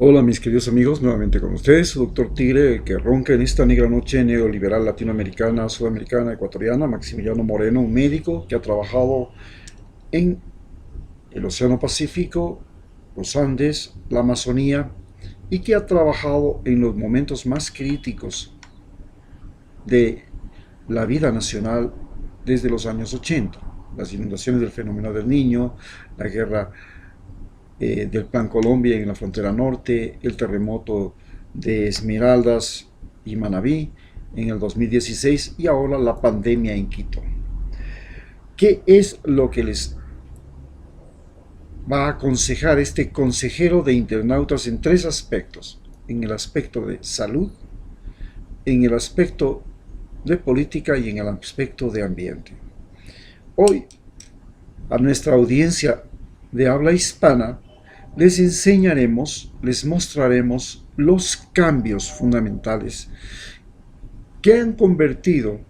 Hola mis queridos amigos, nuevamente con ustedes, su doctor Tigre, el que ronca en esta negra noche neoliberal latinoamericana, sudamericana, ecuatoriana, Maximiliano Moreno, un médico que ha trabajado en el Océano Pacífico, los Andes, la Amazonía y que ha trabajado en los momentos más críticos de la vida nacional desde los años 80, las inundaciones del fenómeno del Niño, la guerra del Plan Colombia en la frontera norte, el terremoto de Esmeraldas y Manabí en el 2016 y ahora la pandemia en Quito. ¿Qué es lo que les va a aconsejar este consejero de internautas en tres aspectos? En el aspecto de salud, en el aspecto de política y en el aspecto de ambiente. Hoy, a nuestra audiencia de habla hispana, les enseñaremos, les mostraremos los cambios fundamentales que han convertido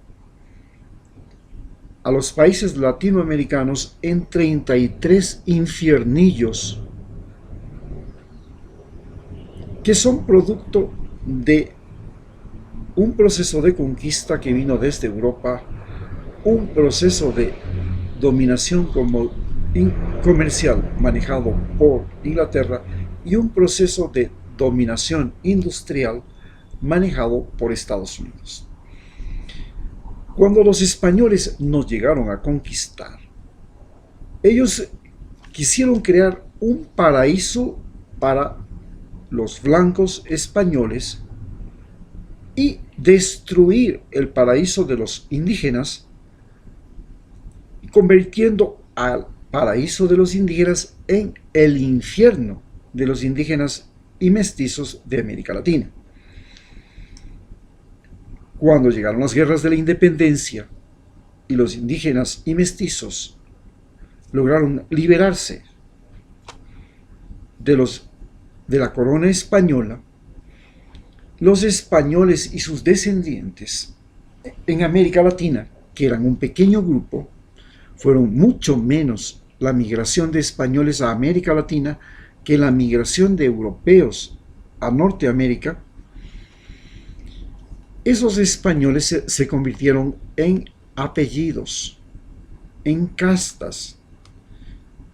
a los países latinoamericanos en 33 infiernillos que son producto de un proceso de conquista que vino desde Europa, un proceso de dominación comercial manejado por Inglaterra y un proceso de dominación industrial manejado por Estados Unidos. Cuando los españoles nos llegaron a conquistar, ellos quisieron crear un paraíso para los blancos españoles y destruir el paraíso de los indígenas, convirtiendo al paraíso de los indígenas en el infierno de los indígenas y mestizos de América Latina. Cuando llegaron las guerras de la independencia y los indígenas y mestizos lograron liberarse de la corona española, los españoles y sus descendientes en América Latina, que eran un pequeño grupo, fueron mucho menos la migración de españoles a América Latina que la migración de europeos a Norteamérica. Esos españoles se convirtieron en apellidos, en castas,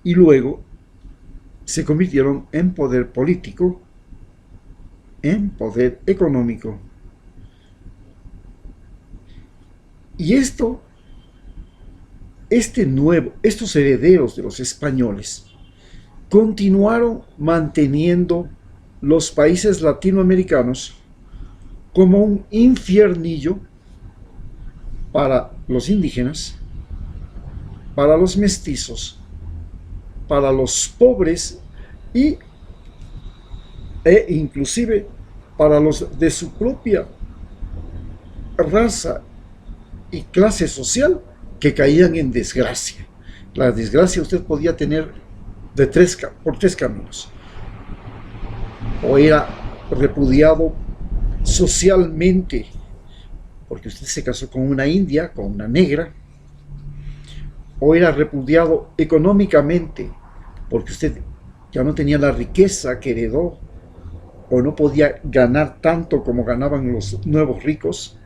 y luego se convirtieron en poder político, en poder económico. Y estos herederos de los españoles continuaron manteniendo los países latinoamericanos como un infiernillo para los indígenas, para los mestizos, para los pobres e inclusive para los de su propia raza y clase social que caían en desgracia. La desgracia usted podía tener por tres caminos. O era repudiado socialmente, porque usted se casó con una india, con una negra, o era repudiado económicamente, porque usted ya no tenía la riqueza que heredó, o no podía ganar tanto como ganaban los nuevos ricos,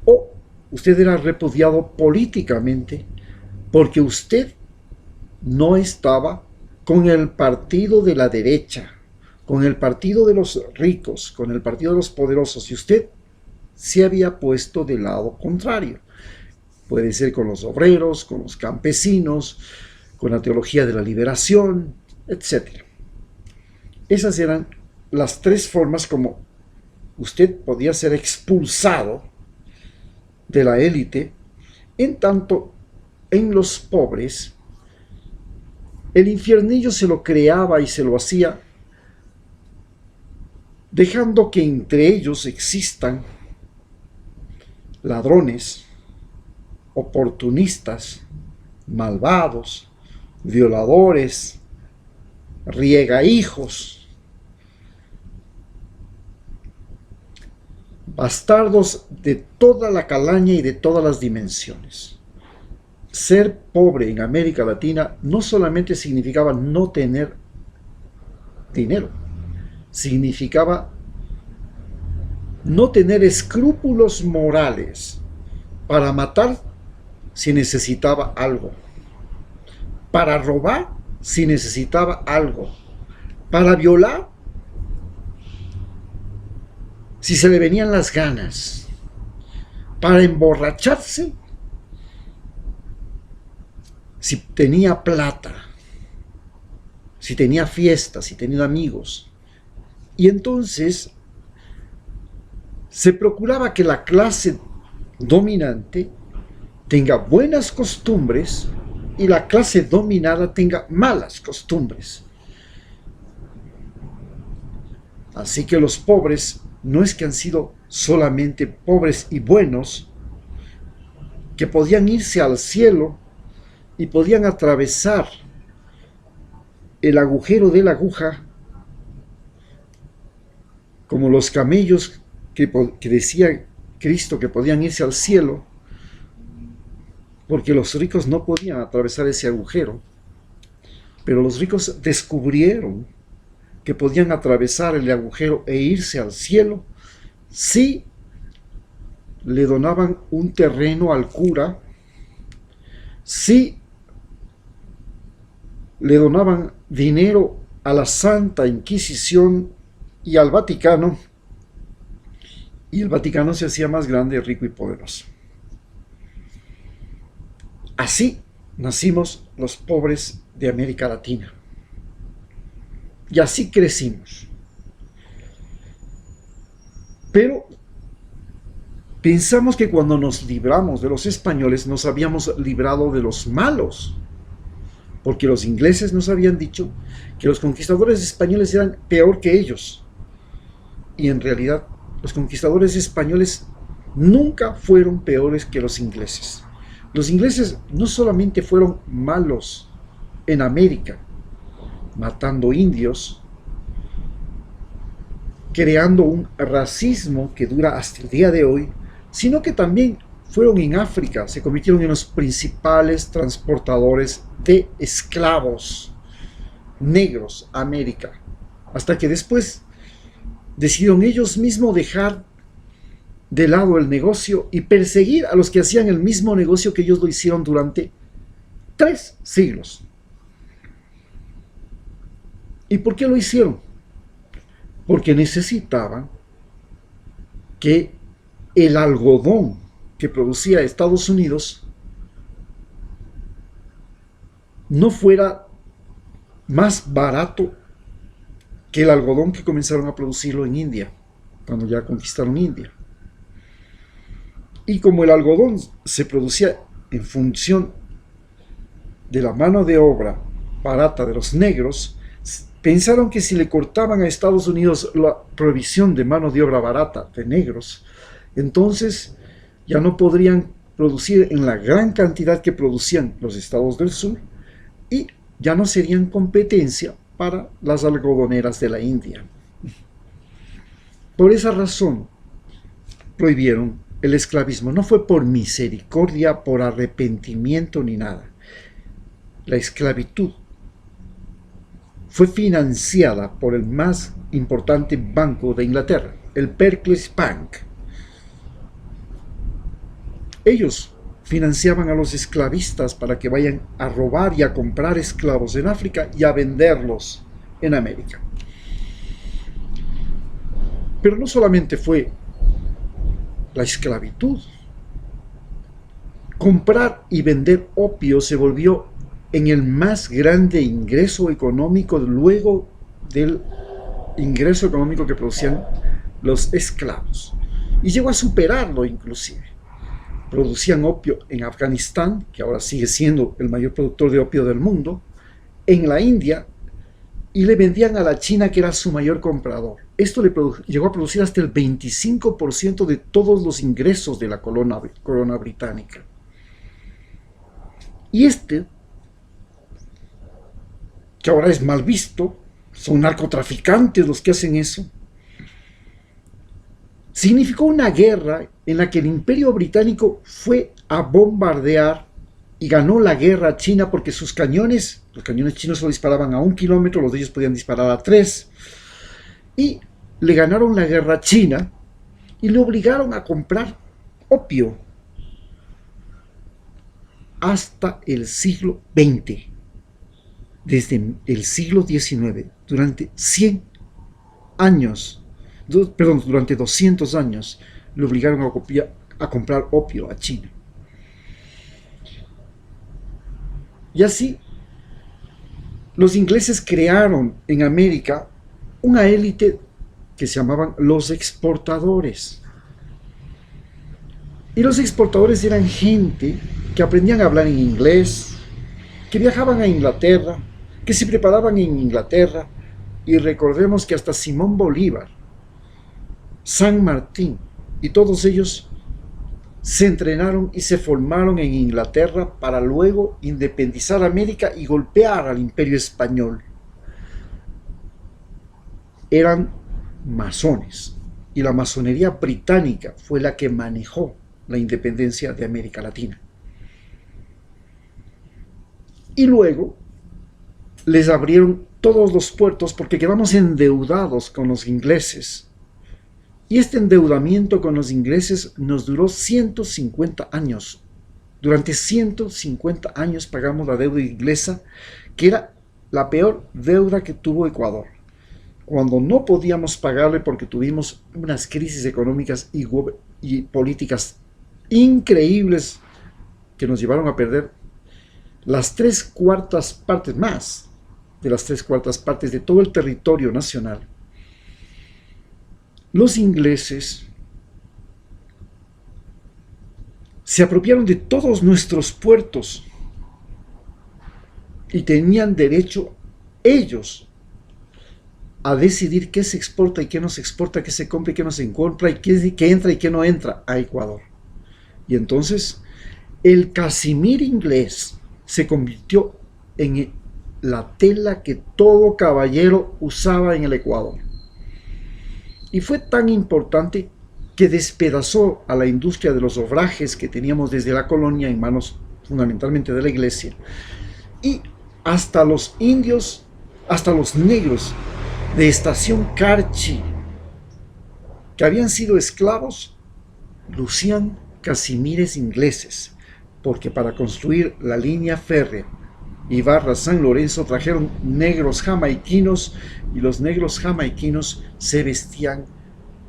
o usted era repudiado políticamente, porque usted no estaba con el partido de la derecha, con el partido de los ricos, con el partido de los poderosos, y usted se había puesto del lado contrario. Puede ser con los obreros, con los campesinos, con la teología de la liberación, etc. Esas eran las tres formas como usted podía ser expulsado de la élite. En tanto, en los pobres, el infiernillo se lo creaba y se lo hacía dejando que entre ellos existan ladrones, oportunistas, malvados, violadores, riegahijos, bastardos de toda la calaña y de todas las dimensiones. Ser pobre en América Latina no solamente significaba no tener dinero, significaba no tener escrúpulos morales para matar si necesitaba algo, para robar si necesitaba algo, para violar si se le venían las ganas, para emborracharse si tenía plata, si tenía fiestas, si tenía amigos. Y entonces se procuraba que la clase dominante tenga buenas costumbres y la clase dominada tenga malas costumbres. Así que los pobres no es que han sido solamente pobres y buenos, que podían irse al cielo y podían atravesar el agujero de la aguja, como los camellos que decía Cristo que podían irse al cielo, porque los ricos no podían atravesar ese agujero, pero los ricos descubrieron que podían atravesar el agujero e irse al cielo si le donaban un terreno al cura, si le donaban dinero a la Santa Inquisición y al Vaticano, y el Vaticano se hacía más grande, rico y poderoso. Así nacimos los pobres de América Latina. Y así crecimos. Pero pensamos que cuando nos libramos de los españoles nos habíamos librado de los malos, porque los ingleses nos habían dicho que los conquistadores españoles eran peor que ellos. Y en realidad los conquistadores españoles nunca fueron peores que los ingleses. Los ingleses no solamente fueron malos en América, matando indios, creando un racismo que dura hasta el día de hoy, sino que también fueron en África, se convirtieron en los principales transportadores de esclavos negros a América, hasta que después decidieron ellos mismos dejar de lado el negocio y perseguir a los que hacían el mismo negocio que ellos lo hicieron durante 3 siglos. ¿Y por qué lo hicieron? Porque necesitaban que el algodón que producía Estados Unidos no fuera más barato que el algodón que comenzaron a producirlo en India, cuando ya conquistaron India. Y como el algodón se producía en función de la mano de obra barata de los negros, pensaron que si le cortaban a Estados Unidos la provisión de mano de obra barata de negros, entonces ya no podrían producir en la gran cantidad que producían los estados del sur y ya no serían competencia para las algodoneras de la India. Por esa razón prohibieron el esclavismo. No fue por misericordia, por arrepentimiento ni nada. La esclavitud fue financiada por el más importante banco de Inglaterra, el Barclays Bank. Ellos financiaban a los esclavistas para que vayan a robar y a comprar esclavos en África y a venderlos en América. Pero no solamente fue la esclavitud. Comprar y vender opio se volvió en el más grande ingreso económico luego del ingreso económico que producían los esclavos. Y llegó a superarlo inclusive. Producían opio en Afganistán, que ahora sigue siendo el mayor productor de opio del mundo, en la India, y le vendían a la China, que era su mayor comprador. Esto llegó a producir hasta el 25% de todos los ingresos de la corona británica. Y que ahora es mal visto, son narcotraficantes los que hacen eso, significó una guerra en la que el Imperio Británico fue a bombardear y ganó la guerra a China porque los cañones chinos solo disparaban a 1 kilómetro, los de ellos podían disparar a 3. y le ganaron la guerra a China y le obligaron a comprar opio hasta el siglo XX. Desde el siglo XIX, durante 100 años, durante 200 años, le obligaron a comprar opio a China. Y así, los ingleses crearon en América una élite que se llamaban los exportadores. Y los exportadores eran gente que aprendían a hablar en inglés, que viajaban a Inglaterra, que se preparaban en Inglaterra, y recordemos que hasta Simón Bolívar, San Martín y todos ellos se entrenaron y se formaron en Inglaterra para luego independizar América y golpear al Imperio Español. Eran masones, y la masonería británica fue la que manejó la independencia de América Latina. Y luego les abrieron todos los puertos porque quedamos endeudados con los ingleses. Y este endeudamiento con los ingleses nos duró 150 años. Durante 150 años pagamos la deuda inglesa, que era la peor deuda que tuvo Ecuador. Cuando no podíamos pagarle porque tuvimos unas crisis económicas y políticas increíbles que nos llevaron a perder las 3/4 partes, más de las 3/4 partes de todo el territorio nacional. Los ingleses se apropiaron de todos nuestros puertos y tenían derecho ellos a decidir qué se exporta y qué no se exporta, qué se compra y qué no se compra, y qué entra y qué no entra a Ecuador. Y entonces el Casimir inglés se convirtió en la tela que todo caballero usaba en el Ecuador. Y fue tan importante que despedazó a la industria de los obrajes que teníamos desde la colonia en manos fundamentalmente de la iglesia. Y hasta los indios, hasta los negros de Estación Carchi, que habían sido esclavos, lucían casimires ingleses, porque para construir la línea férrea Ibarra-San Lorenzo trajeron negros jamaiquinos, y los negros jamaiquinos se vestían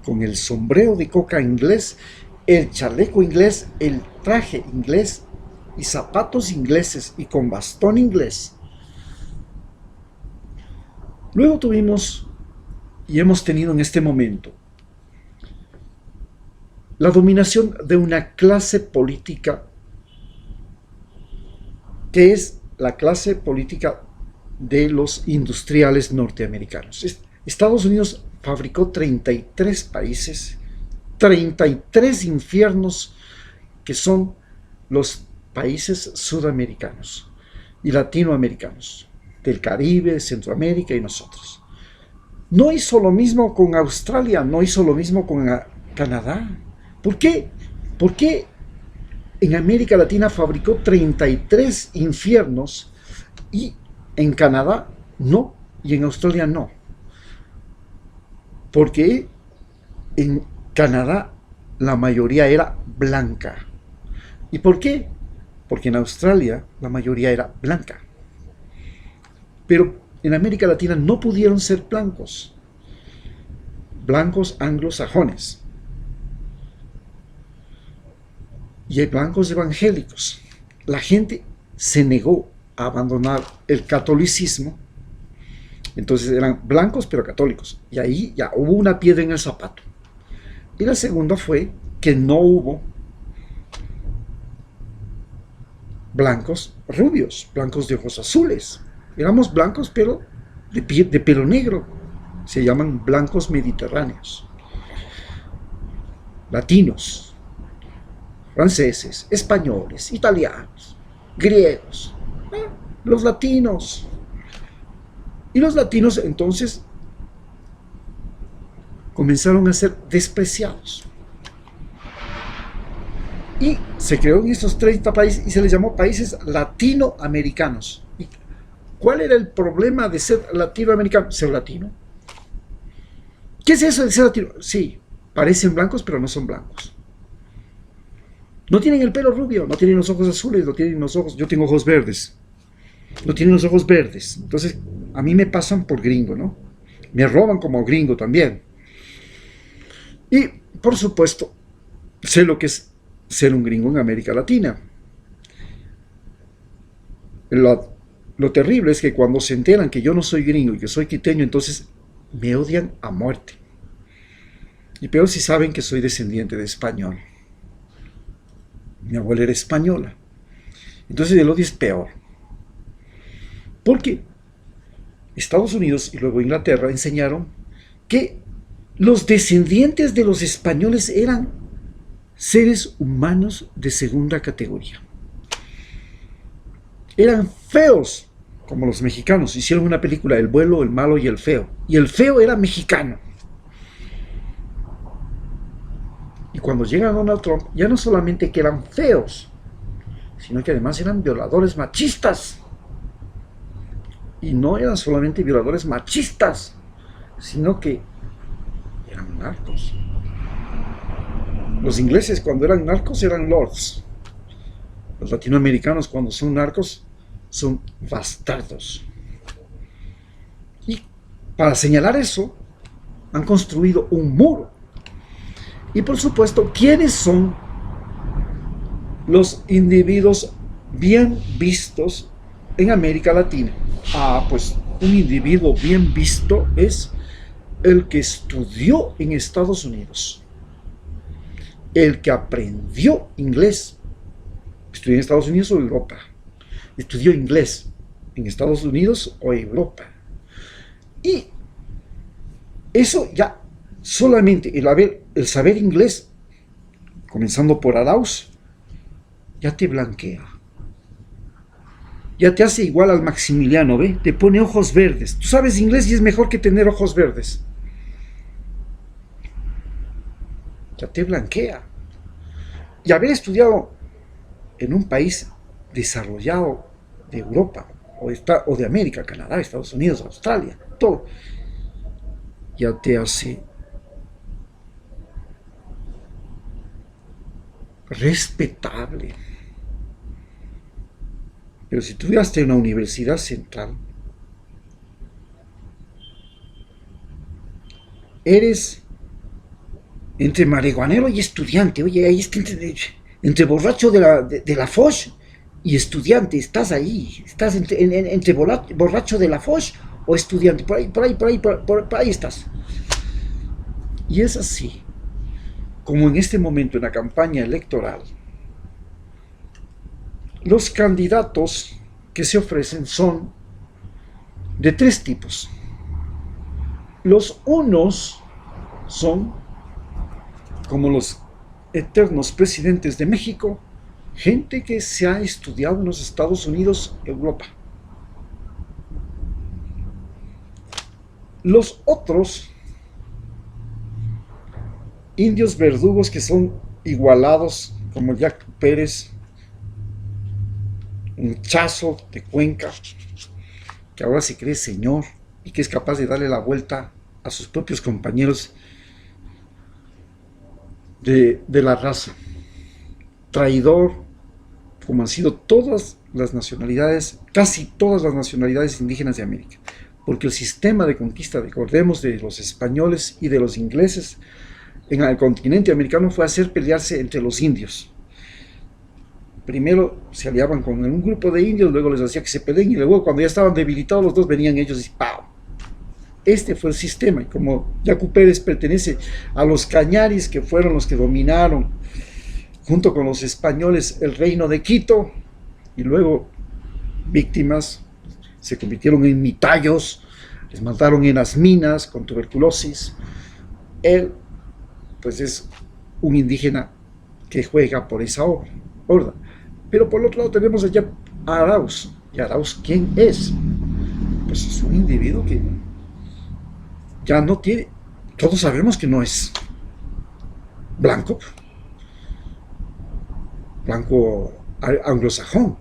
con el sombrero de coca inglés, el chaleco inglés, el traje inglés y zapatos ingleses y con bastón inglés. Luego tuvimos y hemos tenido en este momento la dominación de una clase política que es la clase política de los industriales norteamericanos. Estados Unidos fabricó 33 países, 33 infiernos, que son los países sudamericanos y latinoamericanos, del Caribe, Centroamérica y nosotros. No hizo lo mismo con Australia, no hizo lo mismo con Canadá. ¿Por qué? ¿Por qué en América Latina fabricó 33 infiernos y en Canadá no, y en Australia no? Porque en Canadá la mayoría era blanca. ¿Y por qué? Porque en Australia la mayoría era blanca. Pero en América Latina no pudieron ser blancos anglosajones. Y hay blancos evangélicos. La gente se negó a abandonar el catolicismo. Entonces eran blancos pero católicos. Y ahí ya hubo una piedra en el zapato. Y la segunda fue que no hubo blancos rubios, blancos de ojos azules. Éramos blancos pero de pelo negro. Se llaman blancos mediterráneos. Latinos, franceses, españoles, italianos, griegos, los latinos. Y los latinos entonces comenzaron a ser despreciados. Y se creó en estos 30 países y se les llamó países latinoamericanos. ¿Y cuál era el problema de ser latinoamericano? Ser latino. ¿Qué es eso de ser latino? Sí, parecen blancos, pero no son blancos. No tienen el pelo rubio, no tienen los ojos azules, no tienen los ojos... Yo tengo ojos verdes. No tienen los ojos verdes. Entonces, a mí me pasan por gringo, ¿no? Me roban como gringo también. Y, por supuesto, sé lo que es ser un gringo en América Latina. Lo terrible es que cuando se enteran que yo no soy gringo y que soy quiteño, entonces me odian a muerte. Y peor si saben que soy descendiente de español. Mi abuela era española. Entonces el odio es peor. Porque Estados Unidos y luego Inglaterra enseñaron que los descendientes de los españoles eran seres humanos de segunda categoría. Eran feos, como los mexicanos. Hicieron una película, El bueno, el malo y el feo. Y el feo era mexicano. Y cuando llega Donald Trump, ya no solamente que eran feos, sino que además eran violadores machistas. Y no eran solamente violadores machistas, sino que eran narcos. Los ingleses cuando eran narcos eran lords. Los latinoamericanos cuando son narcos son bastardos. Y para señalar eso, han construido un muro. Y por supuesto, ¿quiénes son los individuos bien vistos en América Latina? Pues un individuo bien visto es el que estudió en Estados Unidos, el que aprendió inglés. Estudió en Estados Unidos o Europa. Estudió inglés en Estados Unidos o Europa. Y eso ya solamente el saber inglés, comenzando por Arauz, ya te blanquea. Ya te hace igual al Maximiliano, ¿ve? Te pone ojos verdes. Tú sabes inglés y es mejor que tener ojos verdes. Ya te blanquea. Y haber estudiado en un país desarrollado de Europa o de América, Canadá, Estados Unidos, Australia, todo, ya te hace respetable. Pero si tú estudiaste en una universidad central, eres entre marihuanero y estudiante. Oye, ahí está entre borracho de la Foch y estudiante, estás ahí. Estás entre borracho de la Foch o estudiante. Por ahí estás. Y es así, como en este momento en la campaña electoral, los candidatos que se ofrecen son de tres tipos. Los unos son como los eternos presidentes de México, gente que se ha estudiado en los Estados Unidos, Europa. Los otros, indios verdugos que son igualados, como Jack Pérez, un chazo de Cuenca, que ahora se cree señor y que es capaz de darle la vuelta a sus propios compañeros de la raza. Traidor, como han sido todas las nacionalidades, casi todas las nacionalidades indígenas de América. Porque el sistema de conquista, recordemos, de los españoles y de los ingleses en el continente americano fue hacer pelearse entre los indios. Primero se aliaban con un grupo de indios, luego les hacía que se peleen y luego cuando ya estaban debilitados los dos venían ellos y ¡pau! Este fue el sistema. Y como Yacu Pérez pertenece a los cañaris, que fueron los que dominaron junto con los españoles el reino de Quito, y luego víctimas, se convirtieron en mitayos, les mataron en las minas con tuberculosis. Él pues es un indígena que juega por esa horda. Pero por el otro lado tenemos allá a Arauz. ¿Y Arauz quién es? Pues es un individuo que ya no tiene, todos sabemos que no es blanco anglosajón,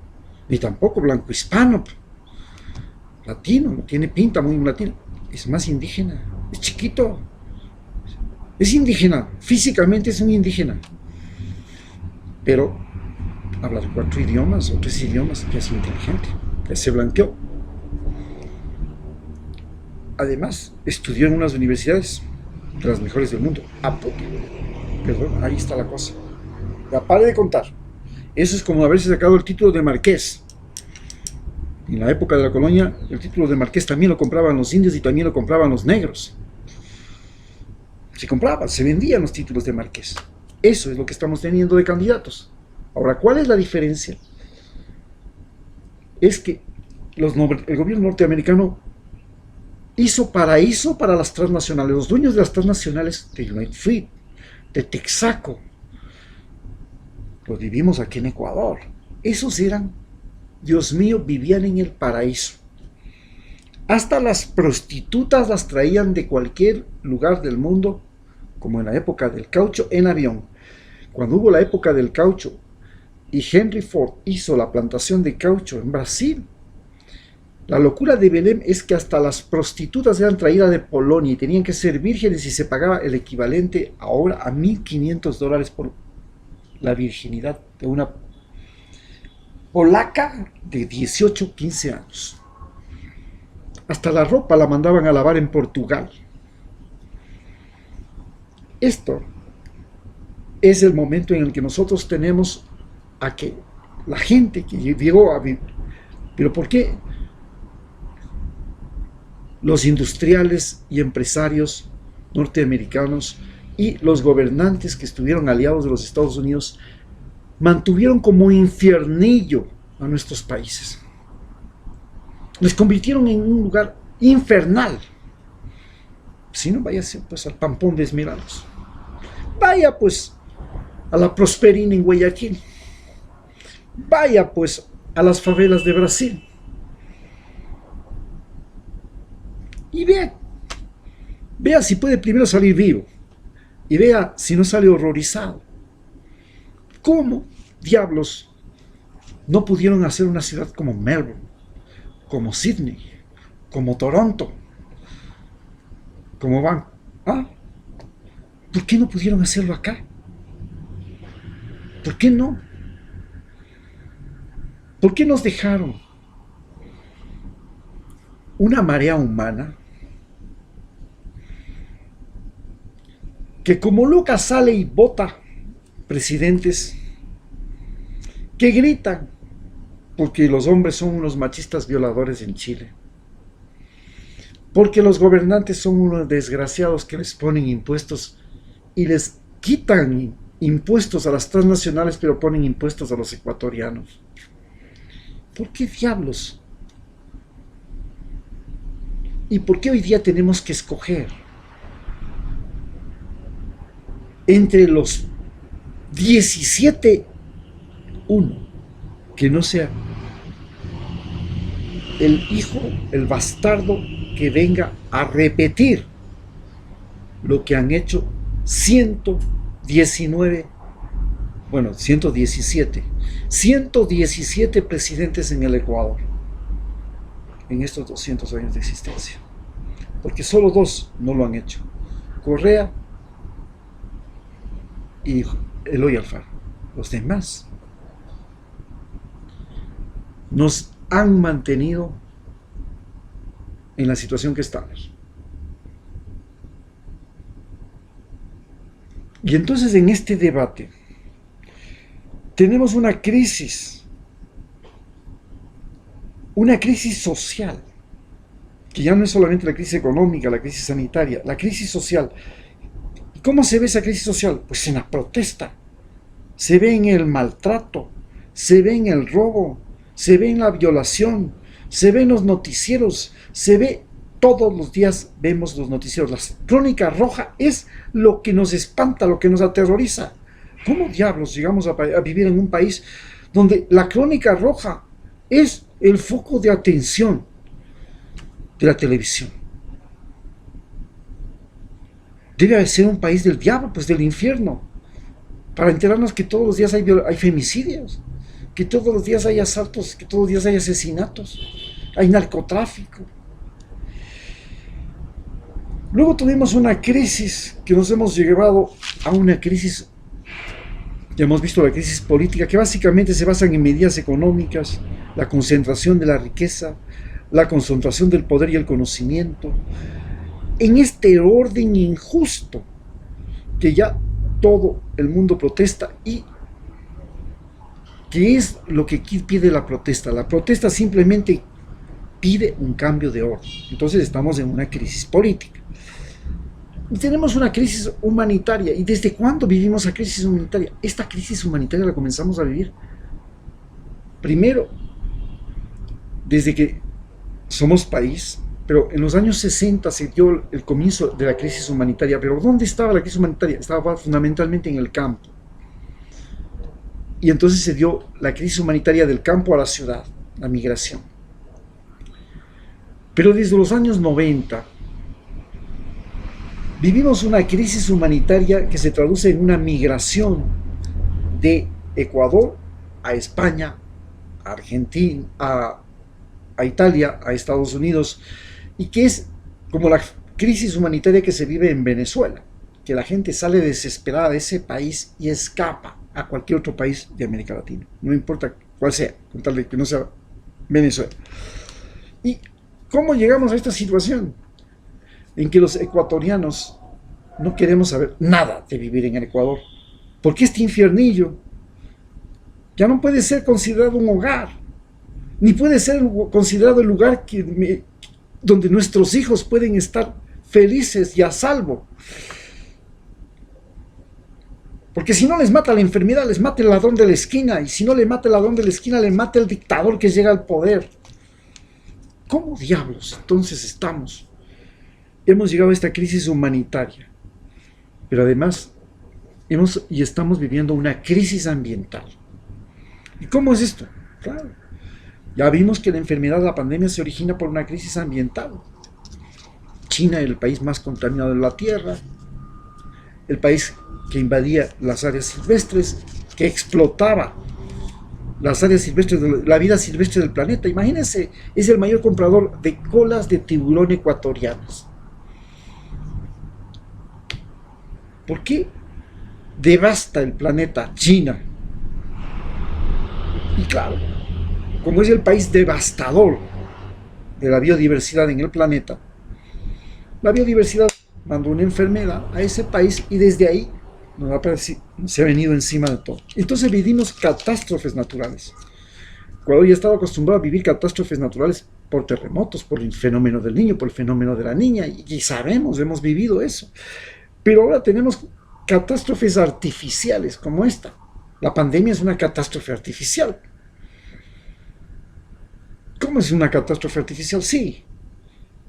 ni tampoco blanco hispano, latino, no tiene pinta muy latino, es más indígena, es chiquito, Es indígena, físicamente es un indígena, pero habla 4 idiomas o 3 idiomas, que es inteligente, que se blanqueó. Además, estudió en unas universidades de las mejores del mundo. Perdón, ahí está la cosa. Ya pare de contar. Eso es como haberse sacado el título de marqués. En la época de la colonia, el título de marqués también lo compraban los indios y también lo compraban los negros. Se compraban, se vendían los títulos de marqués. Eso es lo que estamos teniendo de candidatos. Ahora, ¿cuál es la diferencia? Es que el gobierno norteamericano hizo paraíso para las transnacionales. Los dueños de las transnacionales de United Fruit, de Texaco, los vivimos aquí en Ecuador. Esos eran, Dios mío, vivían en el paraíso. Hasta las prostitutas las traían de cualquier lugar del mundo, como en la época del caucho, en avión. Cuando hubo la época del caucho y Henry Ford hizo la plantación de caucho en Brasil, la locura de Belém es que hasta las prostitutas eran traídas de Polonia y tenían que ser vírgenes y se pagaba el equivalente ahora a $1.500 por la virginidad de una polaca de 18, 15 años. Hasta la ropa la mandaban a lavar en Portugal. Esto es el momento en el que nosotros tenemos a que la gente que llegó a vivir, pero ¿por qué los industriales y empresarios norteamericanos y los gobernantes que estuvieron aliados de los Estados Unidos mantuvieron como infiernillo a nuestros países? Les convirtieron en un lugar infernal. Si no, váyase pues al Pampón de Esmeraldas. Vaya pues a la Prosperina en Guayaquil. Vaya pues a las favelas de Brasil. Y vea si puede primero salir vivo. Y vea si no sale horrorizado. ¿Cómo diablos no pudieron hacer una ciudad como Melbourne, como Sydney, como Toronto, como Van? ¿Por qué no pudieron hacerlo acá? ¿Por qué no? ¿Por qué nos dejaron una marea humana que como loca sale y vota presidentes que gritan porque los hombres son unos machistas violadores en Chile, porque los gobernantes son unos desgraciados que les ponen impuestos y les quitan impuestos a las transnacionales, pero ponen impuestos a los ecuatorianos? ¿Por qué diablos? ¿Y por qué hoy día tenemos que escoger entre los 17 uno que no sea el hijo, el bastardo que venga a repetir lo que han hecho 117 presidentes en el Ecuador en estos 200 años de existencia? Porque solo 2 no lo han hecho: Correa y Eloy Alfaro. Los demás nos han mantenido en la situación que estamos. Y entonces en este debate tenemos una crisis social, que ya no es solamente la crisis económica, la crisis sanitaria, la crisis social. ¿Y cómo se ve esa crisis social? Pues en la protesta, se ve en el maltrato, se ve en el robo, se ve en la violación, se ve en los noticieros, se ve todos los días, vemos los noticieros. La crónica roja es lo que nos espanta, lo que nos aterroriza. ¿Cómo diablos llegamos a vivir en un país donde la crónica roja es el foco de atención de la televisión? Debe ser un país del diablo, pues del infierno, para enterarnos que todos los días hay femicidios, que todos los días hay asaltos, que todos los días hay asesinatos, hay narcotráfico. Luego tuvimos una crisis que nos hemos llevado a una crisis, ya hemos visto la crisis política, que básicamente se basan en medidas económicas, la concentración de la riqueza, la concentración del poder y el conocimiento, en este orden injusto que ya todo el mundo protesta. ¿Y qué es lo que pide la protesta? La protesta simplemente pide un cambio de orden. Entonces estamos en una crisis política. Y tenemos una crisis humanitaria. ¿Y desde cuándo vivimos la crisis humanitaria? Esta crisis humanitaria la comenzamos a vivir primero desde que somos país, pero en los años 60 se dio el comienzo de la crisis humanitaria. Pero ¿dónde estaba la crisis humanitaria? Estaba fundamentalmente en el campo. Y entonces se dio la crisis humanitaria del campo a la ciudad, la migración. Pero desde los años 90 vivimos una crisis humanitaria que se traduce en una migración de Ecuador a España, a Argentina, a Italia, a Estados Unidos, y que es como la crisis humanitaria que se vive en Venezuela, que la gente sale desesperada de ese país y escapa a cualquier otro país de América Latina, no importa cuál sea, con tal de que no sea Venezuela. ¿Y cómo llegamos a esta situación? En que los ecuatorianos no queremos saber nada de vivir en el Ecuador, porque este infiernillo ya no puede ser considerado un hogar, ni puede ser considerado el lugar donde nuestros hijos pueden estar felices y a salvo. Porque si no les mata la enfermedad, les mata el ladrón de la esquina, y si no le mata el ladrón de la esquina, le mata el dictador que llega al poder. ¿Cómo diablos entonces hemos llegado a esta crisis humanitaria? Pero además estamos viviendo una crisis ambiental. ¿Y cómo es esto? Claro, ya vimos que la enfermedad, la pandemia, se origina por una crisis ambiental. China era el país más contaminado de la Tierra, el país que invadía las áreas silvestres, que explotaba las áreas silvestres, la vida silvestre del planeta. Imagínense, es el mayor comprador de colas de tiburón ecuatorianas. ¿Por qué devasta el planeta China? Y claro, como es el país devastador de la biodiversidad en el planeta, la biodiversidad mandó una enfermedad a ese país y desde ahí se ha venido encima de todo. Entonces vivimos catástrofes naturales. Ecuador ya estaba acostumbrado a vivir catástrofes naturales por terremotos, por el fenómeno del niño, por el fenómeno de la niña, y sabemos, hemos vivido eso. Pero ahora tenemos catástrofes artificiales como esta. La pandemia es una catástrofe artificial. ¿Cómo es una catástrofe artificial? Sí,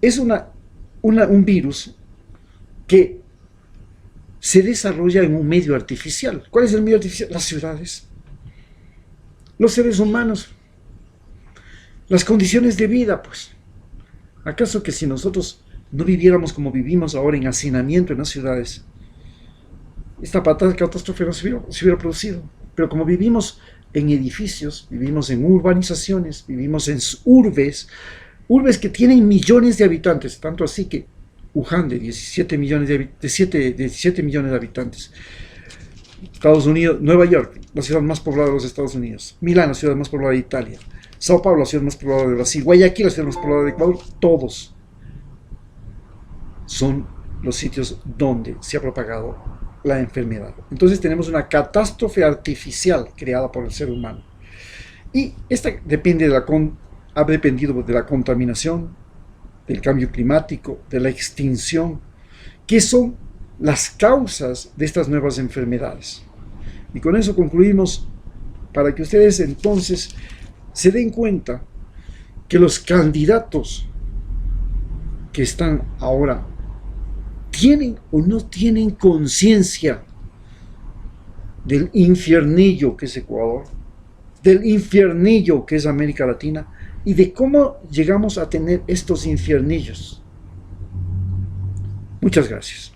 es un virus que se desarrolla en un medio artificial. ¿Cuál es el medio artificial? Las ciudades, los seres humanos, las condiciones de vida, pues. ¿Acaso que si nosotros no viviéramos como vivimos ahora en hacinamiento en las ciudades, esta catástrofe no se hubiera producido? Pero como vivimos en edificios, vivimos en urbanizaciones, vivimos en urbes que tienen millones de habitantes, tanto así que Wuhan, de 17 millones de habitantes, Estados Unidos, Nueva York, la ciudad más poblada de los Estados Unidos, Milán, la ciudad más poblada de Italia, Sao Paulo, la ciudad más poblada de Brasil, Guayaquil, la ciudad más poblada de Ecuador, todos son los sitios donde se ha propagado la enfermedad. Entonces tenemos una catástrofe artificial creada por el ser humano. Y esta ha dependido de la contaminación, del cambio climático, de la extinción, que son las causas de estas nuevas enfermedades. Y con eso concluimos, para que ustedes entonces se den cuenta que los candidatos que están ahora ¿tienen o no tienen conciencia del infiernillo que es Ecuador, del infiernillo que es América Latina y de cómo llegamos a tener estos infiernillos? Muchas gracias.